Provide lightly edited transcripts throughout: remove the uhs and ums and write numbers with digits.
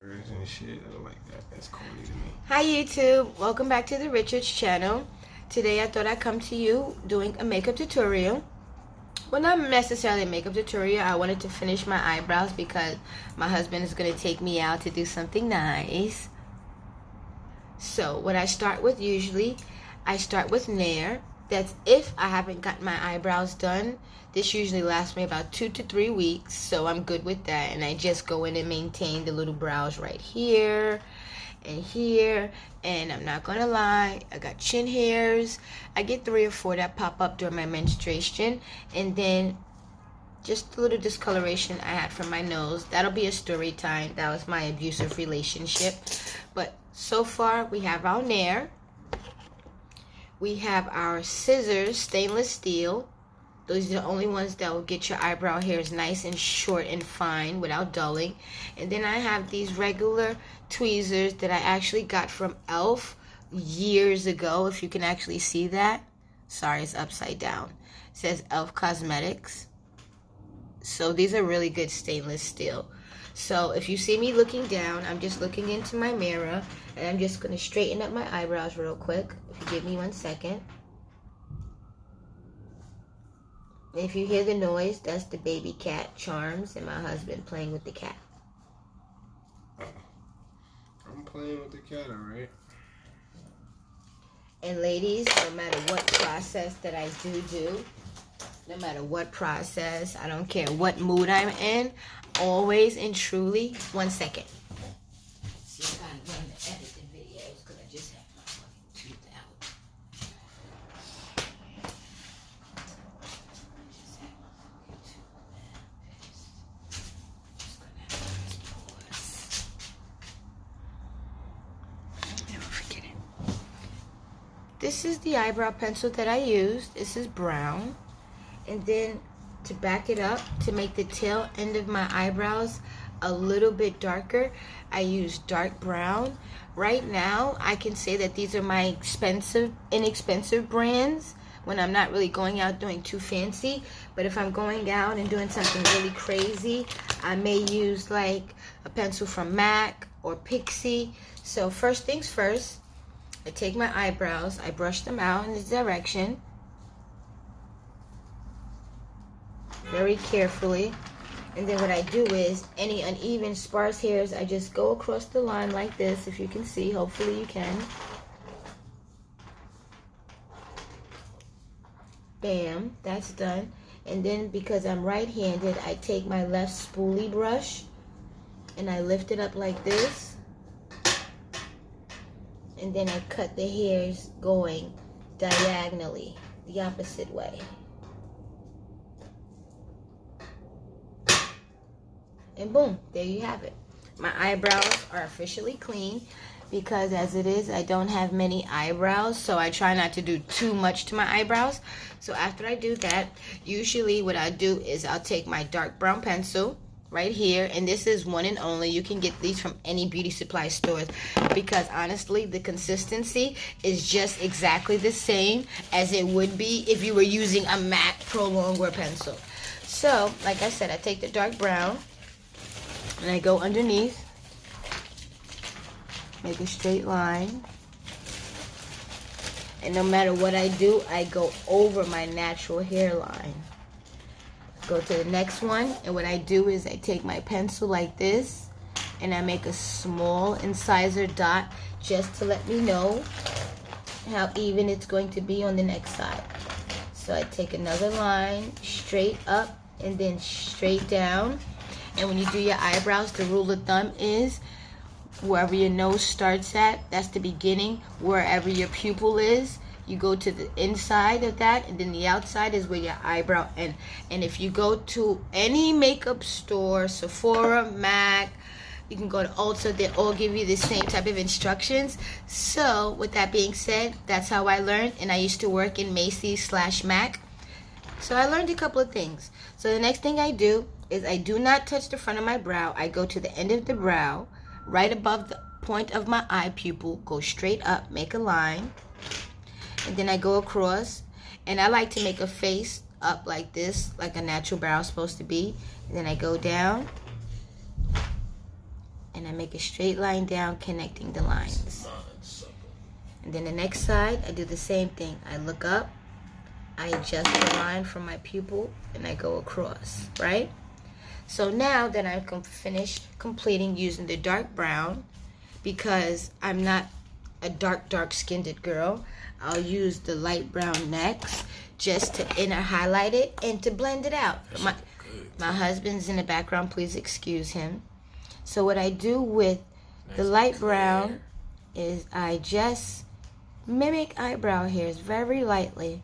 And shit, I don't like that. That's corny to me. Hi YouTube, welcome back to the Richards channel. Today I thought I'd come to you doing a makeup tutorial. Well, not necessarily a makeup tutorial. I wanted to finish my eyebrows because my husband is going to take me out to do something nice. So what I start with usually, I start with Nair. That's if I haven't got my eyebrows done. This usually lasts me about 2 to 3 weeks, so I'm good with that. And I just go in and maintain the little brows right here and here. And I'm not gonna lie, I got chin hairs. I get 3 or 4 that pop up during my menstruation. And then just a little discoloration I had from my nose. That'll be a story time. That was my abusive relationship. But so far, we have our Nair. We have our scissors, stainless steel. Those are the only ones that will get your eyebrow hairs nice and short and fine without dulling. And then I have these regular tweezers that I actually got from e.l.f. years ago, if you can actually see that. Sorry, it's upside down. It says e.l.f. Cosmetics. So these are really good stainless steel. So if you see me looking down, I'm just looking into my mirror, and I'm just going to straighten up my eyebrows real quick. If you give me 1 second. If you hear the noise, that's the baby cat Charms and my husband playing with the cat. I'm playing with the cat, alright? And ladies, no matter what process that I do, no matter what process, I don't care what mood I'm in, always and truly, 1 second. See if I can run to edit the videos because I just have my fucking tooth out. This is the eyebrow pencil that I used. This is brown. And then to back it up, to make the tail end of my eyebrows a little bit darker, I use dark brown. Right now, I can say that these are my inexpensive brands when I'm not really going out doing too fancy. But if I'm going out and doing something really crazy, I may use like a pencil from MAC or Pixie. So first things first, I take my eyebrows, I brush them out in this direction very carefully, and then what I do is any uneven sparse hairs, I just go across the line like this. If you can see, hopefully you can. Bam, that's done. And then because I'm right-handed, I take my left spoolie brush and I lift it up like this. And then I cut the hairs going diagonally, the opposite way. And boom, there you have it. My eyebrows are officially clean because as it is, I don't have many eyebrows, so I try not to do too much to my eyebrows. So after I do that, usually what I do is I'll take my dark brown pencil right here, and this is one and only. You can get these from any beauty supply stores because honestly, the consistency is just exactly the same as it would be if you were using a MAC Pro Longwear pencil. So, like I said, I take the dark brown and I go underneath, make a straight line, and no matter what I do, I go over my natural hairline. Go to the next one, and what I do is I take my pencil like this and I make a small incisor dot just to let me know how even it's going to be on the next side. So I take another line straight up and then straight down. And when you do your eyebrows, the rule of thumb is wherever your nose starts at, that's the beginning. Wherever your pupil is, you go to the inside of that, and then the outside is where your eyebrow ends. And if you go to any makeup store, Sephora, MAC, you can go to Ulta, they all give you the same type of instructions. So with that being said, that's how I learned, and I used to work in Macy's/MAC. So I learned a couple of things. So the next thing I do is I do not touch the front of my brow. I go to the end of the brow, right above the point of my eye pupil, go straight up, make a line, and then I go across, and I like to make a face up like this, like a natural brow is supposed to be. And then I go down and I make a straight line down connecting the lines. And then the next side, I do the same thing. I look up, I adjust the line from my pupil, and I go across, right? So now that I'm finished completing using the dark brown, because I'm not a dark skinned girl, I'll use the light brown next just to inner highlight it and to blend it out. My husband's in the background, please excuse him. So what I do with the light brown is I just mimic eyebrow hairs very lightly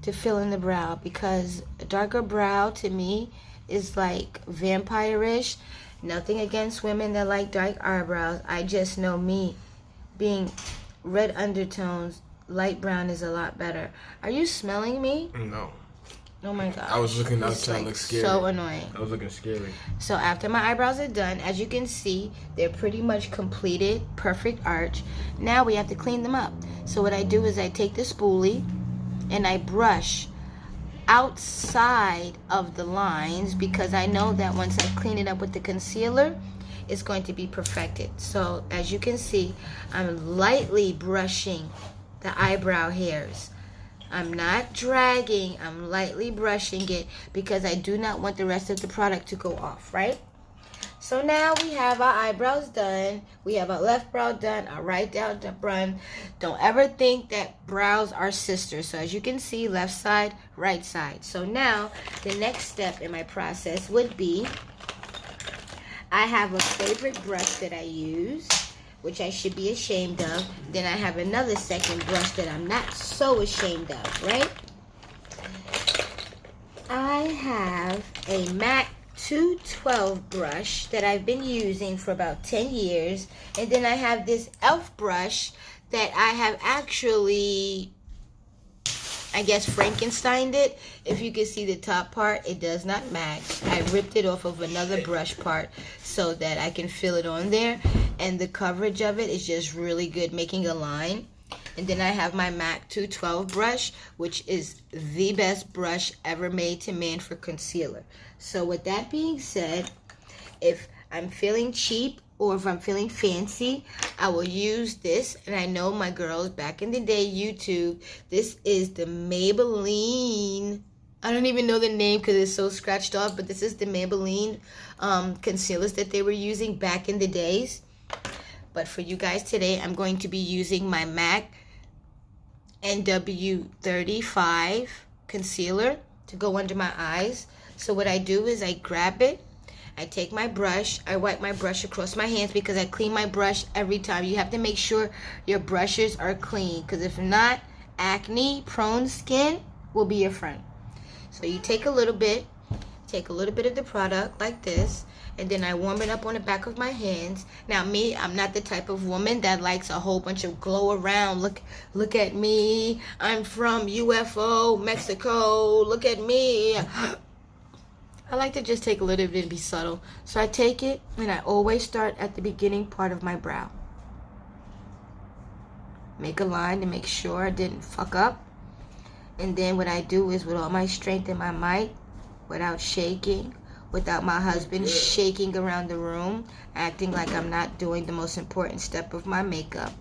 to fill in the brow, because a darker brow to me is like vampire-ish. Nothing against women that like dark eyebrows. I just know me being red undertones, light brown is a lot better. Are you smelling me? No. Oh my god. I was trying to look scary. So annoying. I was looking scary. So after my eyebrows are done, as you can see, they're pretty much completed, perfect arch. Now we have to clean them up. So what I do is I take the spoolie and I brush outside of the lines, because I know that once I clean it up with the concealer, it's going to be perfected. So as you can see, I'm lightly brushing the eyebrow hairs. I'm not dragging, I'm lightly brushing it because I do not want the rest of the product to go off, right? So now we have our eyebrows done. We have our left brow done, our right brow done. Don't ever think that brows are sisters. So as you can see, left side, right side. So now the next step in my process would be, I have a favorite brush that I use, which I should be ashamed of. Then I have another second brush that I'm not so ashamed of, right? I have a MAC 212 brush that I've been using for about 10 years. And then I have this e.l.f. brush that I have actually, I guess, Frankensteined it. If you can see the top part, it does not match. I ripped it off of another brush part so that I can fill it on there. And the coverage of it is just really good, making a line. And then I have my MAC 212 brush, which is the best brush ever made to man for concealer. So with that being said, if I'm feeling cheap or if I'm feeling fancy, I will use this. And I know my girls back in the day, YouTube, this is the Maybelline. I don't even know the name because it's so scratched off, but this is the Maybelline concealers that they were using back in the days. But for you guys today, I'm going to be using my MAC NW35 concealer to go under my eyes. So what I do is I grab it, I take my brush, I wipe my brush across my hands because I clean my brush every time. You have to make sure your brushes are clean, because if not, acne prone skin will be your friend. So you take a little bit of the product like this, and then I warm it up on the back of my hands. Now me, I'm not the type of woman that likes a whole bunch of glow around. Look at me. I'm from UFO, Mexico. Look at me. I like to just take a little bit and be subtle. So I take it and I always start at the beginning part of my brow. Make a line to make sure I didn't fuck up. And then what I do is, with all my strength and my might, without shaking, without my husband shaking around the room, acting like I'm not doing the most important step of my makeup.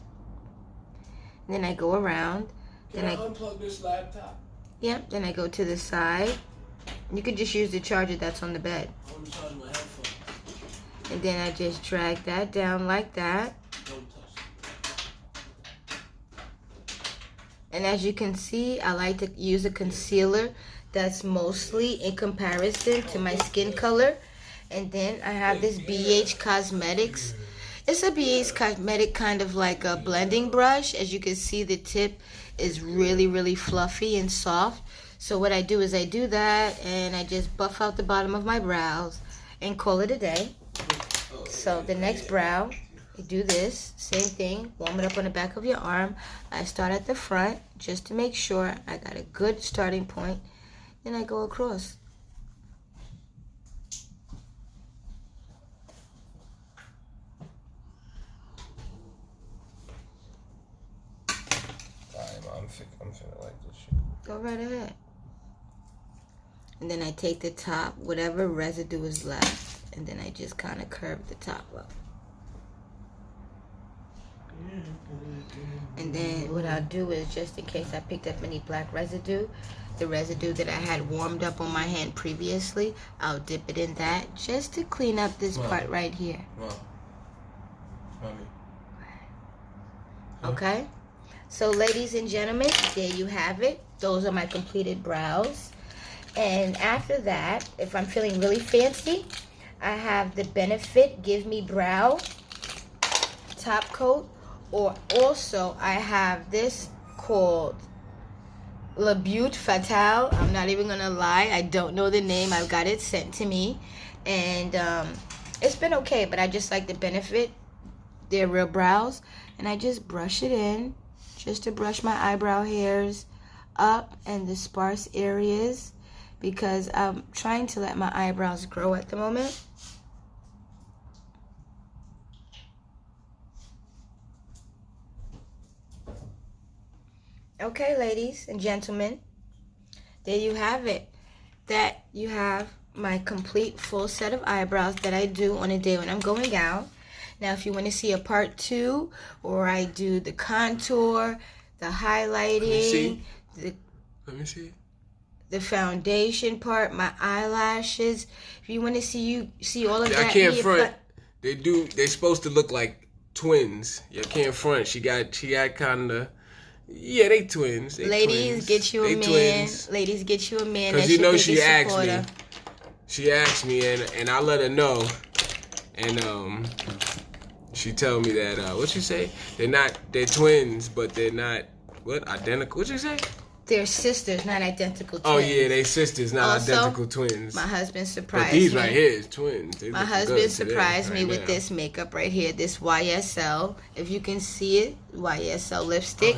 And then I go around. Can I unplug this laptop? Yep, then I go to the side. You could just use the charger that's on the bed. I want to charge my headphones. And then I just drag that down like that. Don't touch it. And as you can see, I like to use a concealer that's mostly in comparison to my skin color. And then I have this BH Cosmetics. It's a BH Cosmetic kind of like a blending brush. As you can see, the tip is really, really fluffy and soft. So what I do is I do that and I just buff out the bottom of my brows and call it a day. So the next brow, you do this, same thing, warm it up on the back of your arm. I start at the front just to make sure I got a good starting point. Then I go across. I'm finna like this shit. Go right ahead. And then I take the top, whatever residue is left, and then I just kind of curve the top up. And then what I'll do is, just in case I picked up any black residue, the residue that I had warmed up on my hand previously, I'll dip it in that just to clean up this part right here. Okay? So ladies and gentlemen, there you have it. Those are my completed brows. And after that, if I'm feeling really fancy, I have the Benefit Give Me Brow top coat, or also I have this called La Butte Fatale. I'm not even gonna lie, I don't know the name. I've got it sent to me, and it's been okay, but I just like the Benefit. They're real brows, and I just brush it in just to brush my eyebrow hairs up and the sparse areas, because I'm trying to let my eyebrows grow at the moment. Okay, ladies and gentlemen, there you have it. That you have my complete full set of eyebrows that I do on a day when I'm going out. Now, if you want to see a part 2, or I do the contour, the highlighting, let me see the foundation part, my eyelashes. If you want to see all of that, I can't front. They're supposed to look like twins. You can't front. She got kind of. Yeah, they twins. Ladies, get you a man. Twins. Ladies, get you a man. Because you know she asked me. She asked me, and I let her know. And she told me that, what you say? They're twins, but they're not, identical? What you say? They're sisters, not identical twins. Oh, yeah, they sisters, not also, identical twins. My husband surprised me. But these me. right here is twins. They my husband surprised me with now. this makeup right here, this YSL. If you can see it, YSL lipstick.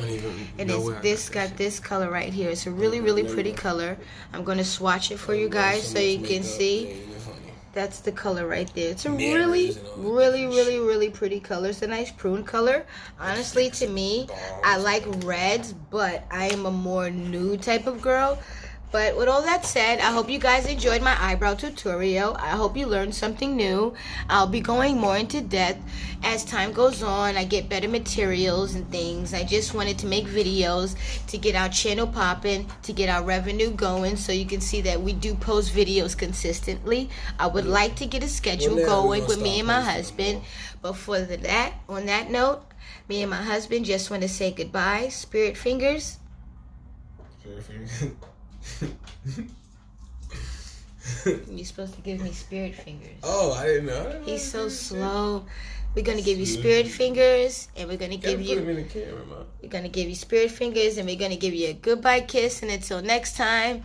And it's got this color right here. It's a really, really pretty color. I'm going to swatch it for you guys so you can see. That's the color right there. It's a really, really, really, really pretty color. It's a nice prune color. Honestly, to me, I like reds, but I am a more nude type of girl. But with all that said, I hope you guys enjoyed my eyebrow tutorial. I hope you learned something new. I'll be going more into depth as time goes on. I get better materials and things. I just wanted to make videos to get our channel popping, to get our revenue going, so you can see that we do post videos consistently. I would like to get a schedule going with me and my husband. But on that note, me and my husband just want to say goodbye. Spirit fingers. Spirit fingers. You're supposed to give me spirit fingers. Oh, I didn't know. He's so slow. We're gonna give you spirit fingers, and we're gonna give you. Put him in the camera, man. We're gonna give you spirit fingers, and we're gonna give you a goodbye kiss. And until next time,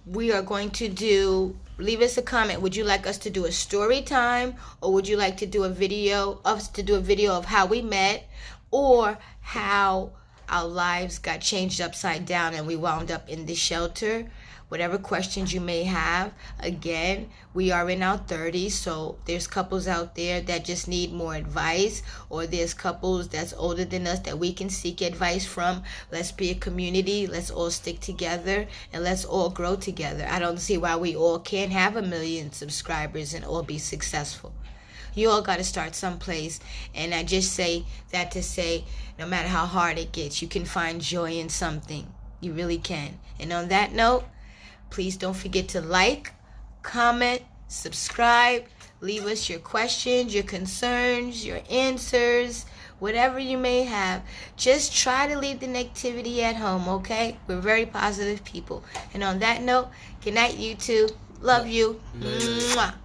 we are going to do. Leave us a comment. Would you like us to do a story time, or would you like to do a video of how we met, or how our lives got changed upside down and we wound up in the shelter? Whatever questions you may have. Again, we are in our 30s, so there's couples out there that just need more advice, or there's couples that's older than us that we can seek advice from. Let's be a community. Let's all stick together, and let's all grow together. I don't see why we all can't have 1 million subscribers and all be successful. You all got to start someplace, and I just say that to say, no matter how hard it gets, you can find joy in something. You really can. And on that note, please don't forget to like, comment, subscribe, leave us your questions, your concerns, your answers, whatever you may have. Just try to leave the negativity at home, okay? We're very positive people. And on that note, good night, YouTube. Love you. Mwah.